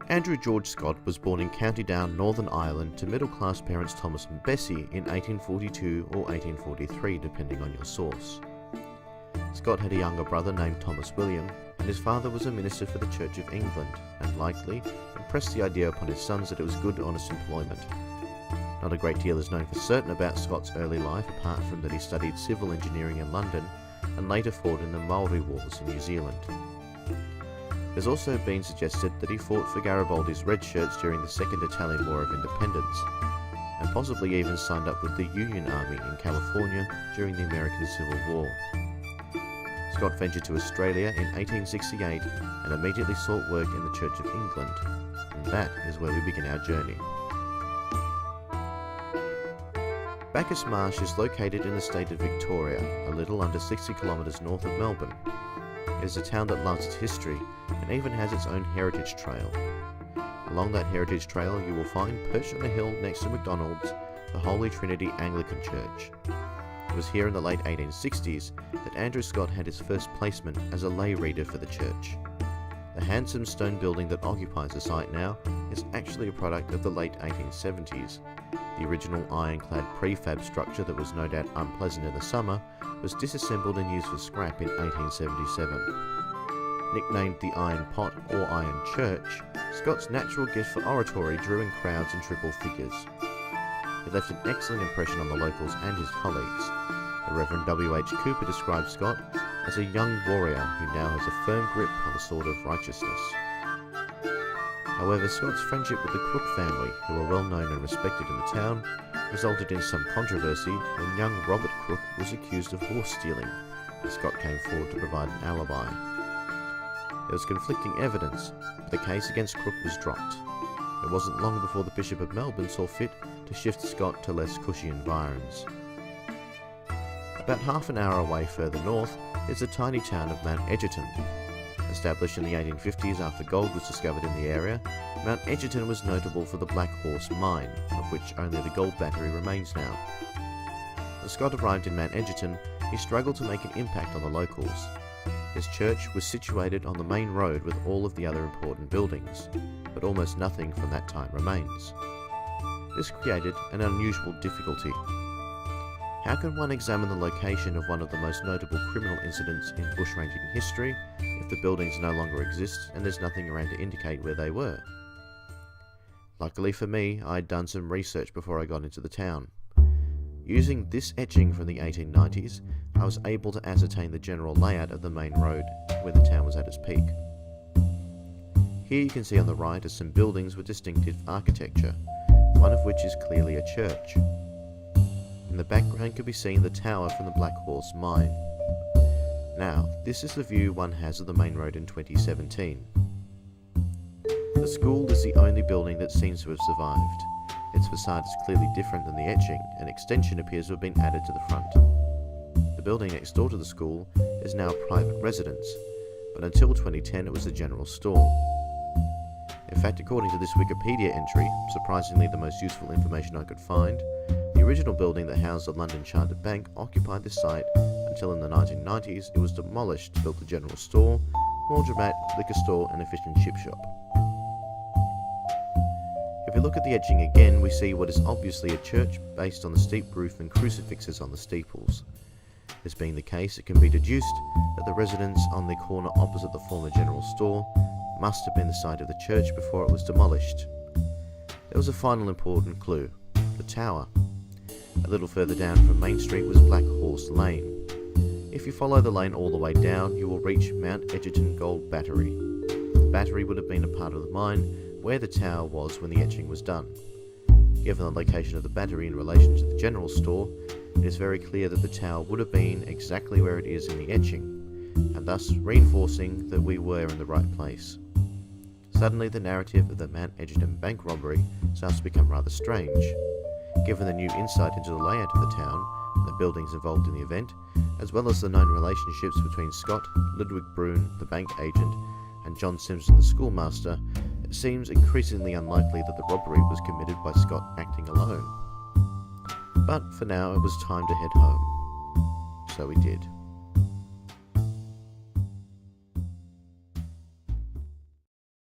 Andrew George Scott was born in County Down, Northern Ireland to middle-class parents Thomas and Bessie in 1842 or 1843, depending on your source. Scott had a younger brother named Thomas William, and his father was a minister for the Church of England, and likely impressed the idea upon his sons that it was good, honest employment. Not a great deal is known for certain about Scott's early life, apart from that he studied civil engineering in London and later fought in the Maori Wars in New Zealand. There's also been suggested that he fought for Garibaldi's Red Shirts during the Second Italian War of Independence, and possibly even signed up with the Union Army in California during the American Civil War. Scott ventured to Australia in 1868 and immediately sought work in the Church of England, and that is where we begin our journey. Bacchus Marsh is located in the state of Victoria, a little under 60 kilometres north of Melbourne. It is a town that loves its history and even has its own heritage trail. Along that heritage trail you will find, perched on a hill next to McDonald's, the Holy Trinity Anglican Church. It was here in the late 1860s that Andrew Scott had his first placement as a lay reader for the church. The handsome stone building that occupies the site now is actually a product of the late 1870s. The original ironclad prefab structure that was no doubt unpleasant in the summer was disassembled and used for scrap in 1877. Nicknamed the Iron Pot or Iron Church, Scott's natural gift for oratory drew in crowds in triple figures. He left an excellent impression on the locals and his colleagues. The Reverend W.H. Cooper described Scott as a young warrior who now has a firm grip on the sword of righteousness. However, Scott's friendship with the Crook family, who were well known and respected in the town, resulted in some controversy when young Robert Crook was accused of horse stealing, and Scott came forward to provide an alibi. There was conflicting evidence, but the case against Crook was dropped. It wasn't long before the Bishop of Melbourne saw fit to shift Scott to less cushy environs. About half an hour away further north is the tiny town of Mount Egerton. Established in the 1850s after gold was discovered in the area, Mount Egerton was notable for the Black Horse mine, of which only the gold battery remains now. When Scott arrived in Mount Egerton, he struggled to make an impact on the locals. His church was situated on the main road with all of the other important buildings, but almost nothing from that time remains. This created an unusual difficulty. How can one examine the location of one of the most notable criminal incidents in bushranging history if the buildings no longer exist and there's nothing around to indicate where they were? Luckily for me, I'd done some research before I got into the town. Using this etching from the 1890s, I was able to ascertain the general layout of the main road where the town was at its peak. Here you can see on the right are some buildings with distinctive architecture, one of which is clearly a church. In the background can be seen the tower from the Black Horse mine. Now, this is the view one has of the main road in 2017. The school is the only building that seems to have survived. Its facade is clearly different than the etching, an extension appears to have been added to the front. The building next door to the school is now a private residence, but until 2010 it was a general store. In fact, according to this Wikipedia entry, surprisingly the most useful information I could find, the original building that housed the London Chartered Bank occupied this site until in the 1990s it was demolished to build a general store, laundromat, liquor store and a fish and chip shop. If we look at the etching again, we see what is obviously a church based on the steep roof and crucifixes on the steeples. This being the case, it can be deduced that the residence on the corner opposite the former general store must have been the site of the church before it was demolished. There was a final important clue: the tower. A little further down from Main Street was Black Horse Lane. If you follow the lane all the way down, you will reach Mount Egerton Gold Battery. The battery would have been a part of the mine where the tower was when the etching was done. Given the location of the battery in relation to the general store, it is very clear that the tower would have been exactly where it is in the etching, and thus reinforcing that we were in the right place. Suddenly the narrative of the Mount Egerton bank robbery starts to become rather strange. Given the new insight into the layout of the town and the buildings involved in the event, as well as the known relationships between Scott, Ludwig Brune, the bank agent, and John Simpson, the schoolmaster, it seems increasingly unlikely that the robbery was committed by Scott acting alone. But for now it was time to head home. So we did.